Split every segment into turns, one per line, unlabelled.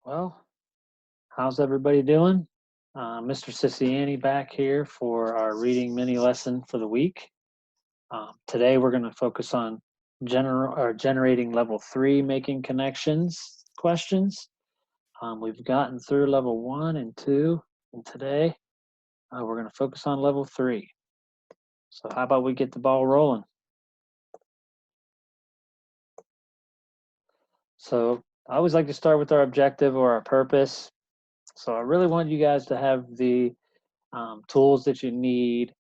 Well, how's everybody doing? Mr. Siciliani back here for our reading mini lesson for the week. Today we're going to focus on generating level 3 making connections questions. We've gotten through level 1 and 2, and today we're going to focus on level 3. So how about we get the ball rolling? So I always like to start with our objective or our purpose. So I really want you guys to have the tools that you need.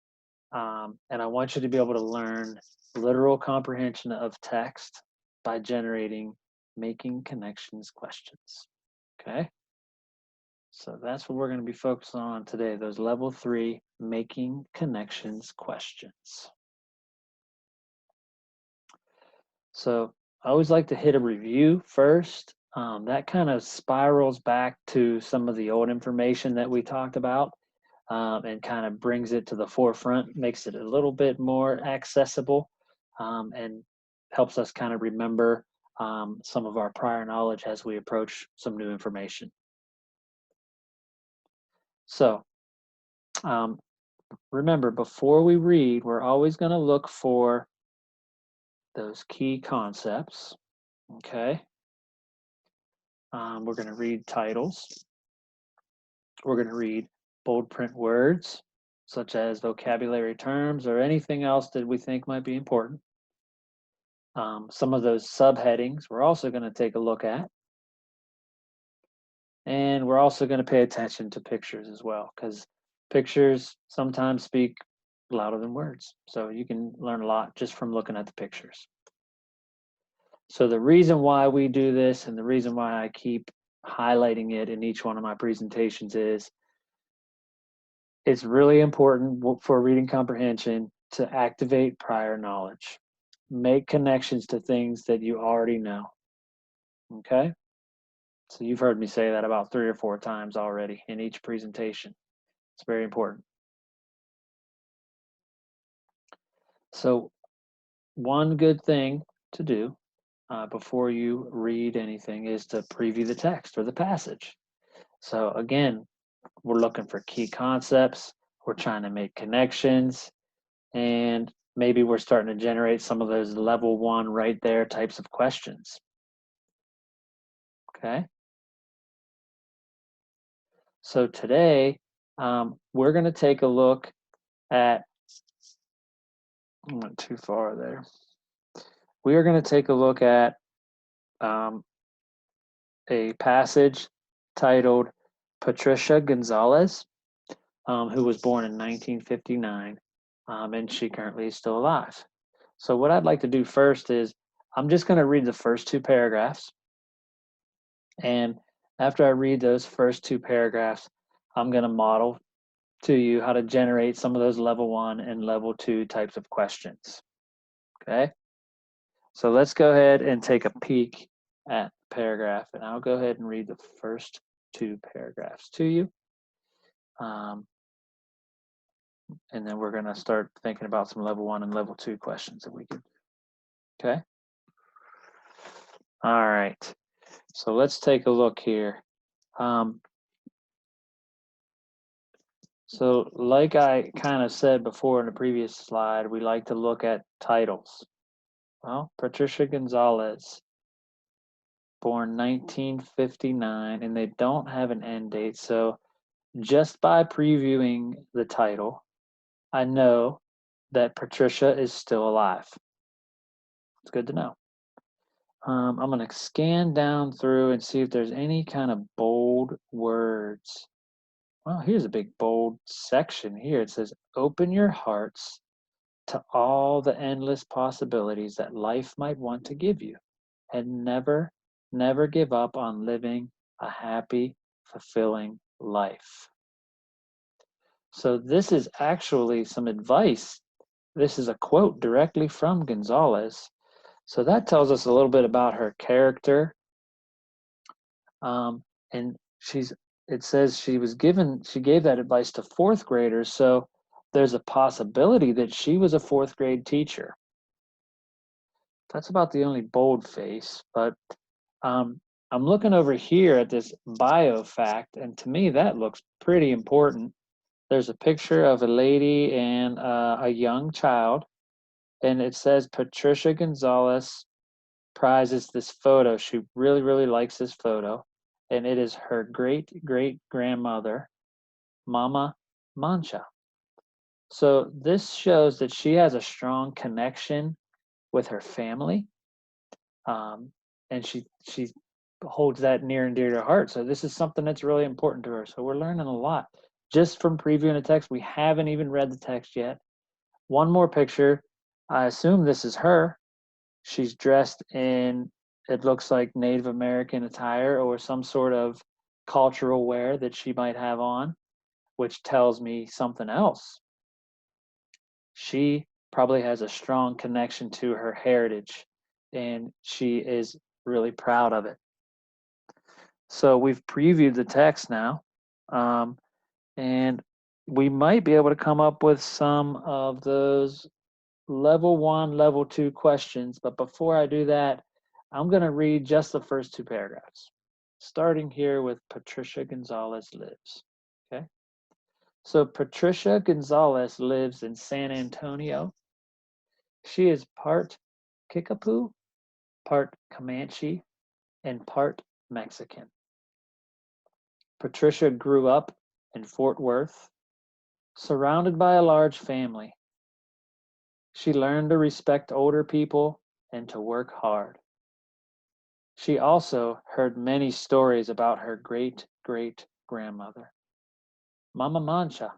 And I want you to be able to learn literal comprehension of text by generating making connections questions. Okay. So that's what we're going to be focused on today, those level 3 making connections questions. So I always like to hit a review first. That kind of spirals back to some of the old information that we talked about. And kind of brings it to the forefront, makes it a little bit more accessible, and helps us kind of remember some of our prior knowledge as we approach some new information. So remember, before we read, we're always going to look for those key concepts. Okay. We're going to read titles. We're going to read bold print words, such as vocabulary terms or anything else that we think might be important. Some of those subheadings we're also going to take a look at. And we're also going to pay attention to pictures as well, because pictures sometimes speak louder than words. So you can learn a lot just from looking at the pictures. So the reason why we do this and the reason why I keep highlighting it in each one of my presentations is it's really important for reading comprehension to activate prior knowledge. Make connections to things that you already know. Okay? So you've heard me say that about 3 or 4 times already in each presentation. It's very important. So one good thing to do before you read anything is to preview the text or the passage. So again, we're looking for key concepts. We're trying to make connections. And maybe we're starting to generate some of those level 1 right there types of questions. Okay. So today, we're going to take a look at, I went too far there. We are going to take a look at a passage titled Patricia Gonzalez, who was born in 1959, and she currently is still alive. So what I'd like to do first is I'm just going to read the first 2 paragraphs. And after I read those first 2 paragraphs, I'm going to model to you how to generate some of those level 1 and level 2 types of questions. Okay. So let's go ahead and take a peek at the paragraph, and I'll go ahead and read the first 2 paragraphs to you. And then we're going to start thinking about some level 1 and level 2 questions that we could do. Okay. All right. So let's take a look here. So like I kind of said before in the previous slide, we like to look at titles. Well, Patricia Gonzalez, born 1959, and they don't have an end date. So just by previewing the title, I know that Patricia is still alive. It's good to know. I'm going to scan down through and see if there's any kind of bold words. Well, here's a big bold section here. It says, open your hearts to all the endless possibilities that life might want to give you, and never, never give up on living a happy, fulfilling life. So this is actually some advice. This is a quote directly from Gonzalez. So that tells us a little bit about her character. And it says she gave that advice to 4th graders. So there's a possibility that she was a 4th grade teacher. That's about the only bold face, but I'm looking over here at this bio fact, and to me that looks pretty important. There's a picture of a lady and a young child, and it says Patricia Gonzalez prizes this photo. She really, really likes this photo, and it is her great-great-grandmother, Mama Mancha. So this shows that she has a strong connection with her family, and she holds that near and dear to her heart. So this is something that's really important to her. So we're learning a lot just from previewing the text. We haven't even read the text yet. One more picture. I assume this is her. She's dressed in, it looks like Native American attire or some sort of cultural wear that she might have on, which tells me something else. She probably has a strong connection to her heritage, and she is really proud of it. So we've previewed the text now, and we might be able to come up with some of those level 1, level 2 questions. But before I do that, I'm going to read just the first 2 paragraphs, starting here with Patricia Gonzalez lives. Okay. So Patricia Gonzalez lives in San Antonio. She is part Kickapoo, part Comanche, and part Mexican. Patricia grew up in Fort Worth, surrounded by a large family. She learned to respect older people and to work hard. She also heard many stories about her great-great-grandmother. Mama Mancha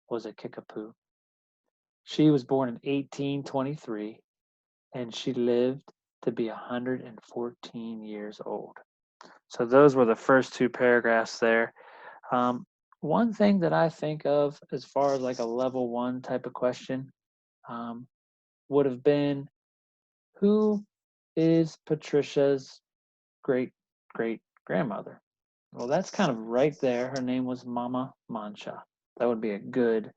was a Kickapoo. She was born in 1823, and she lived to be 114 years old. So those were the first 2 paragraphs there. One thing that I think of as far as like a level 1 type of question would have been, who is Patricia's great-great-grandmother? Well, that's kind of right there. Her name was Mama Mancha. That would be a good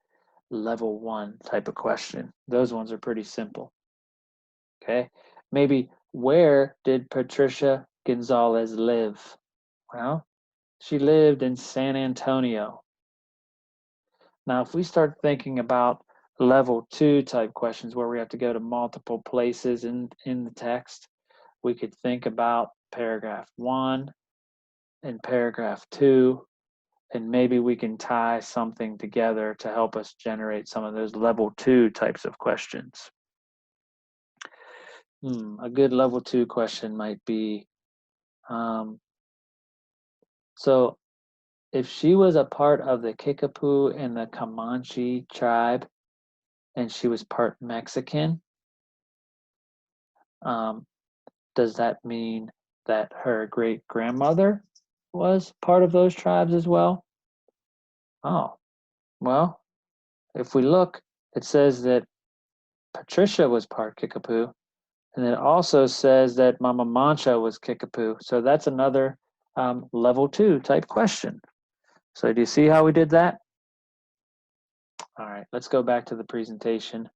level 1 type of question. Those ones are pretty simple. Okay. Maybe, where did Patricia Gonzalez live? Well, she lived in San Antonio. Now, if we start thinking about level 2 type questions where we have to go to multiple places in the text, we could think about paragraph 1 and paragraph 2, and maybe we can tie something together to help us generate some of those level 2 types of questions. A good level 2 question might be, so if she was a part of the Kickapoo and the Comanche tribe, and she was part Mexican, does that mean that her great-grandmother was part of those tribes as well? Oh, well, if we look, it says that Patricia was part Kickapoo, and it also says that Mama Mancha was Kickapoo. So that's another level 2 type question. So do you see how we did that? All right, let's go back to the presentation.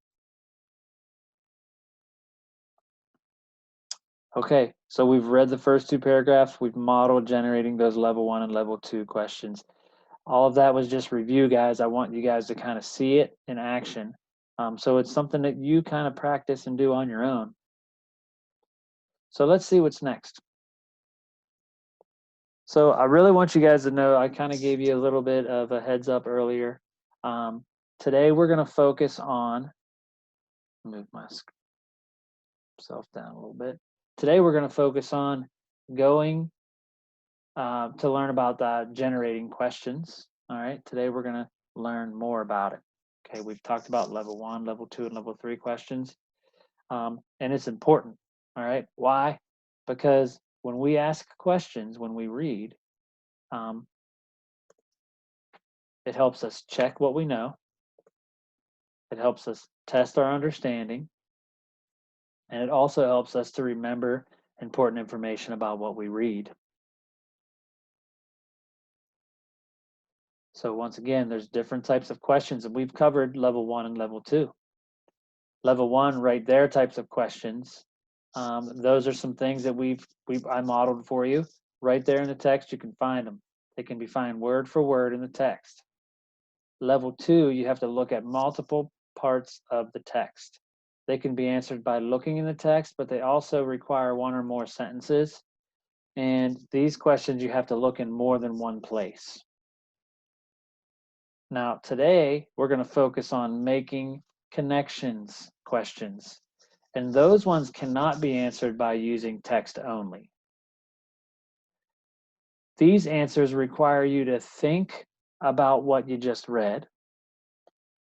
Okay, so we've read the first 2 paragraphs. We've modeled generating those level 1 and level 2 questions. All of that was just review, guys. I want you guys to kind of see it in action. So it's something that you kind of practice and do on your own. So let's see what's next. So I really want you guys to know, I kind of gave you a little bit of a heads up earlier. Today we're going to focus on, move myself down a little bit. Today we're going to focus on going to learn about generating questions. All right, today we're going to learn more about it. Okay, we've talked about level 1, level 2, and level 3 questions. And it's important. All right, why? Because when we ask questions, when we read, it helps us check what we know. It helps us test our understanding. And it also helps us to remember important information about what we read. So once again, there's different types of questions, and we've covered level 1 and level 2. Level 1, right there, types of questions. Those are some things that I modeled for you. right there in the text, you can find them. They can be found word for word in the text. Level 2, you have to look at multiple parts of the text. They can be answered by looking in the text, but they also require one or more sentences. And these questions you have to look in more than one place. Now, today, we're going to focus on making connections questions. And those ones cannot be answered by using text only. These answers require you to think about what you just read.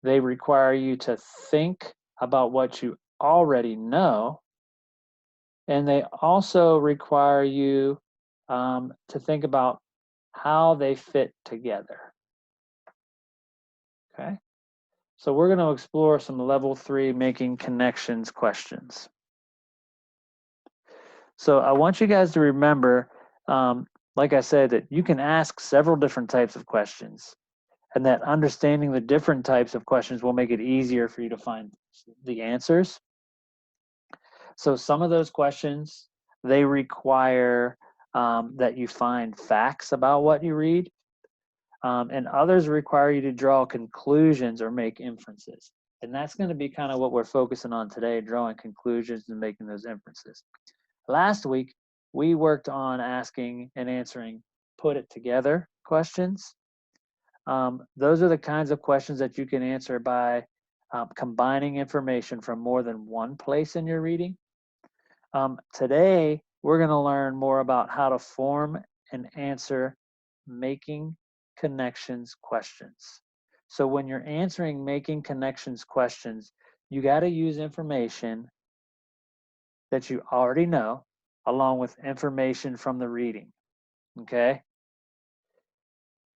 They require you to think about what you already know. And they also require you to think about how they fit together. Okay? So we're going to explore some level 3 making connections questions. So I want you guys to remember, like I said, that you can ask several different types of questions, and that understanding the different types of questions will make it easier for you to find the answers. So some of those questions, they require that you find facts about what you read, and others require you to draw conclusions or make inferences. And that's going to be kind of what we're focusing on today, drawing conclusions and making those inferences. Last week, we worked on asking and answering put it together questions. Those are the kinds of questions that you can answer by combining information from more than one place in your reading. Today, we're going to learn more about how to form and answer making connections questions. So when you're answering making connections questions, you got to use information that you already know along with information from the reading. Okay?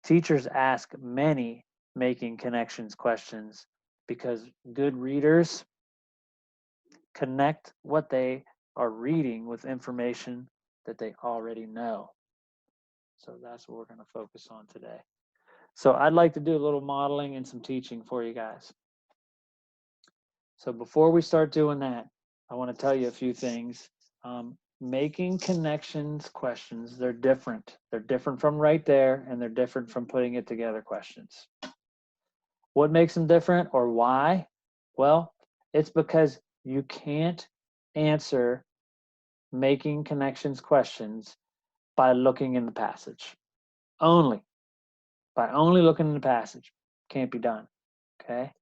Teachers ask many making connections questions because good readers connect what they are reading with information that they already know. So that's what we're going to focus on today. So I'd like to do a little modeling and some teaching for you guys. So before we start doing that, I want to tell you a few things. Making connections questions, they're different. They're different from right there, and they're different from putting it together questions. What makes them different or why? Well, it's because you can't answer making connections questions by looking in the passage. Only. By only looking in the passage. Can't be done. Okay?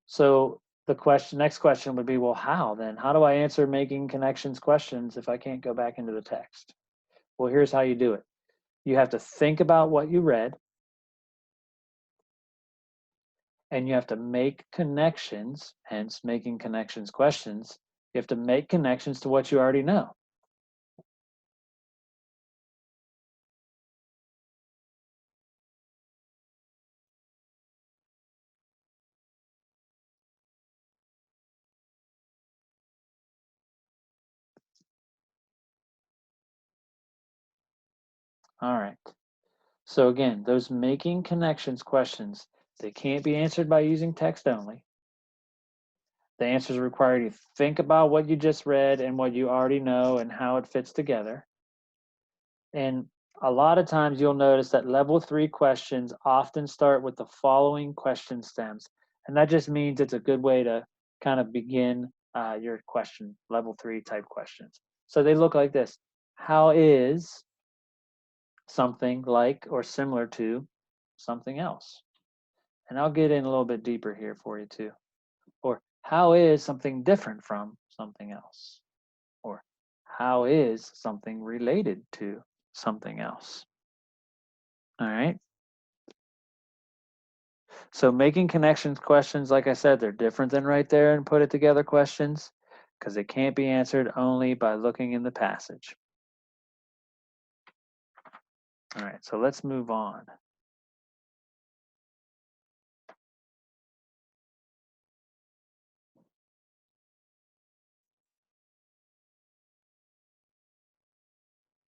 So the next question would be, well, how then? How do I answer making connections questions if I can't go back into the text? Well, here's how you do it. You have to think about what you read, and you have to make connections, hence making connections questions. You have to make connections to what you already know. All right. So again, those making connections questions, they can't be answered by using text only. The answers require you to think about what you just read and what you already know and how it fits together. And a lot of times you'll notice that level 3 questions often start with the following question stems. And that just means it's a good way to kind of begin your question, level 3 type questions. So they look like this. How is something like or similar to something else? And I'll get in a little bit deeper here for you too. Or how is something different from something else? Or how is something related to something else? All right. So making connections questions, like I said, they're different than right there and put it together questions because they can't be answered only by looking in the passage. All right, so let's move on.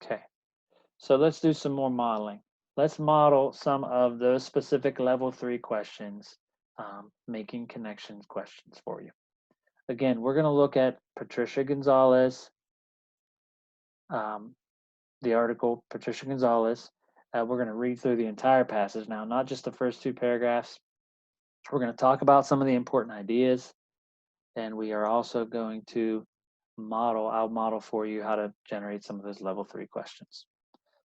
Okay, so let's do some more modeling. Let's model some of those specific level 3 questions, making connections questions for you. Again, we're going to look at Patricia Gonzalez, the article, Patricia Gonzalez. We're going to read through the entire passage now, not just the first 2 paragraphs. We're going to talk about some of the important ideas, and we are also going to I'll model for you how to generate some of those level 3 questions.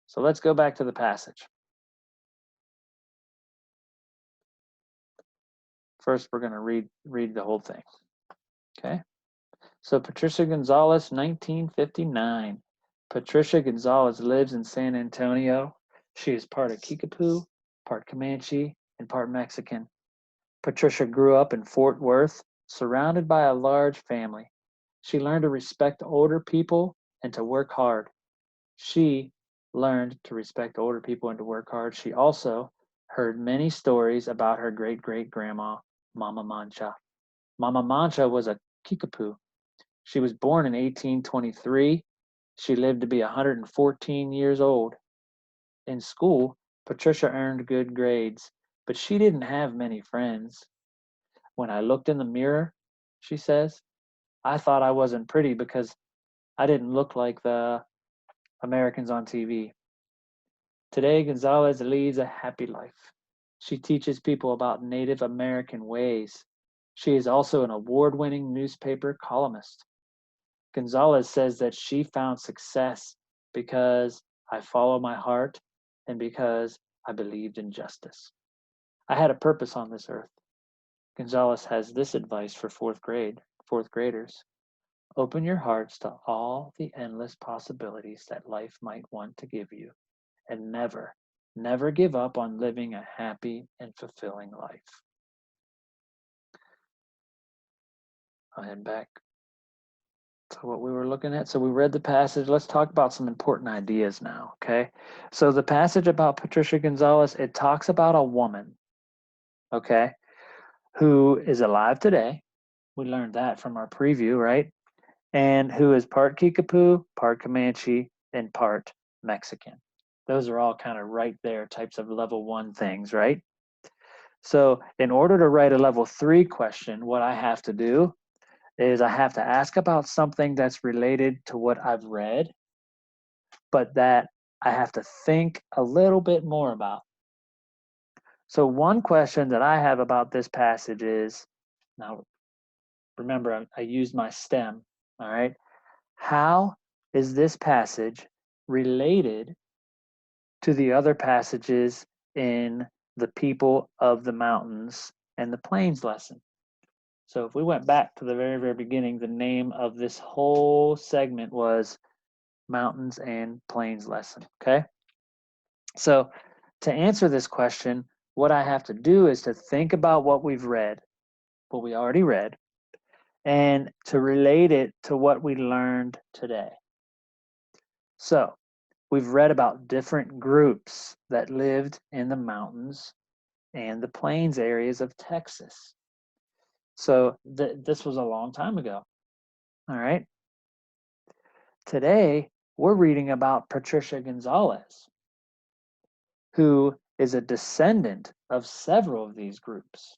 So let's go back to the passage. First, we're going to read the whole thing. Okay. So Patricia Gonzalez, 1959. Patricia Gonzalez lives in San Antonio. She is part of Kickapoo, part Comanche, and part Mexican. Patricia grew up in Fort Worth, surrounded by a large family. She learned to respect older people and to work hard. She learned to respect older people and to work hard. She also heard many stories about her great-great-grandma, Mama Mancha. Mama Mancha was a Kickapoo. She was born in 1823. She lived to be 114 years old. In school, Patricia earned good grades, but she didn't have many friends. When I looked in the mirror, she says, I thought I wasn't pretty because I didn't look like the Americans on TV. Today, Gonzalez leads a happy life. She teaches people about Native American ways. She is also an award-winning newspaper columnist. Gonzalez says that she found success because I follow my heart and because I believed in justice. I had a purpose on this earth. Gonzalez has this advice for fourth graders. Open your hearts to all the endless possibilities that life might want to give you, and never, never give up on living a happy and fulfilling life. I'll head back to what we were looking at. So we read the passage. Let's talk about some important ideas now, okay? So the passage about Patricia Gonzalez, it talks about a woman, okay, who is alive today. We learned that from our preview, right? And who is part Kickapoo, part Comanche, and part Mexican. Those are all kind of right there types of level 1 things, right? So in order to write a level 3 question, what I have to do is I have to ask about something that's related to what I've read, but that I have to think a little bit more about. So one question that I have about this passage is, now remember I used my STEM, all right? How is this passage related to the other passages in the People of the Mountains and the Plains lesson? So if we went back to the very, very beginning, the name of this whole segment was Mountains and Plains lesson, okay? So to answer this question, what I have to do is to think about what we've read, what we already read, and to relate it to what we learned today. So we've read about different groups that lived in the mountains and the plains areas of Texas. So this was a long time ago, all right? Today, we're reading about Patricia Gonzalez, who is a descendant of several of these groups,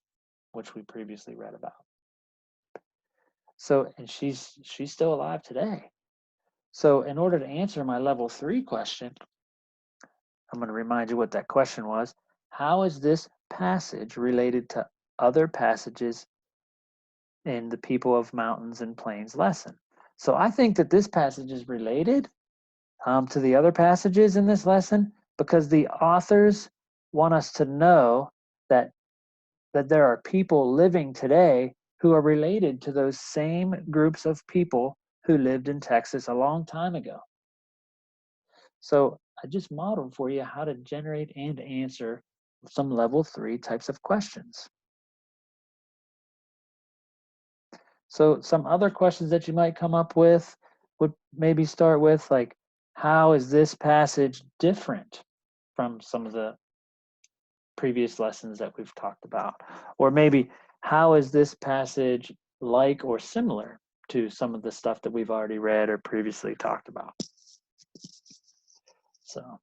which we previously read about. So, and she's still alive today. So in order to answer my level 3 question, I'm going to remind you what that question was. How is this passage related to other passages in the People of Mountains and Plains lesson? So I think that this passage is related to the other passages in this lesson because the authors want us to know that there are people living today who are related to those same groups of people who lived in Texas a long time ago. So I just modeled for you how to generate and answer some level 3 types of questions. So some other questions that you might come up with would maybe start with like, how is this passage different from some of the previous lessons that we've talked about? Or maybe, how is this passage like or similar to some of the stuff that we've already read or previously talked about? So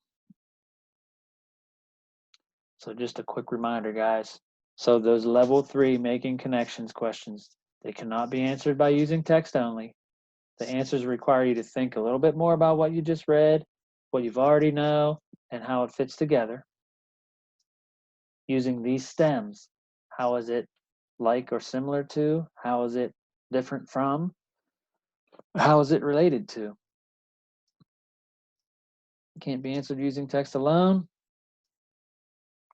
just a quick reminder, guys. So those level 3 making connections questions, they cannot be answered by using text only. The answers require you to think a little bit more about what you just read, what you've already know and how it fits together. Using these stems, how is it like or similar to? How is it different from? How is it related to? Can't be answered using text alone.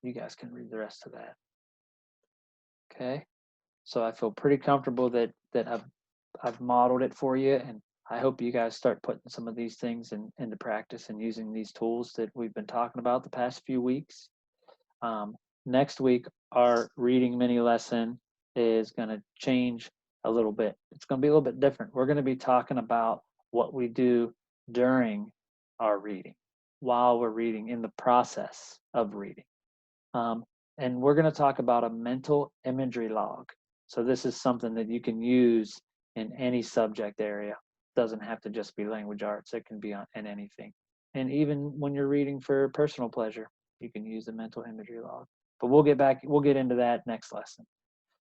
You guys can read the rest of that. Okay. So I feel pretty comfortable that I've modeled it for you, and I hope you guys start putting some of these things into practice and using these tools that we've been talking about the past few weeks. Next week, our reading mini lesson is going to change a little bit. It's going to be a little bit different. We're going to be talking about what we do during our reading, while we're reading, in the process of reading. And we're going to talk about a mental imagery log. So this is something that you can use in any subject area. It doesn't have to just be language arts. It can be in anything. And even when you're reading for personal pleasure, you can use the mental imagery log. But we'll get into that next lesson.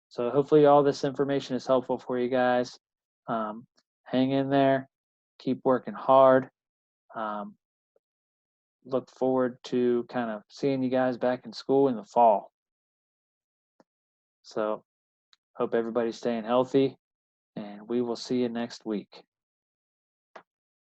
So hopefully all this information is helpful for you guys. Hang in there, keep working hard. Look forward to kind of seeing you guys back in school in the fall. So hope everybody's staying healthy, and we will see you next week.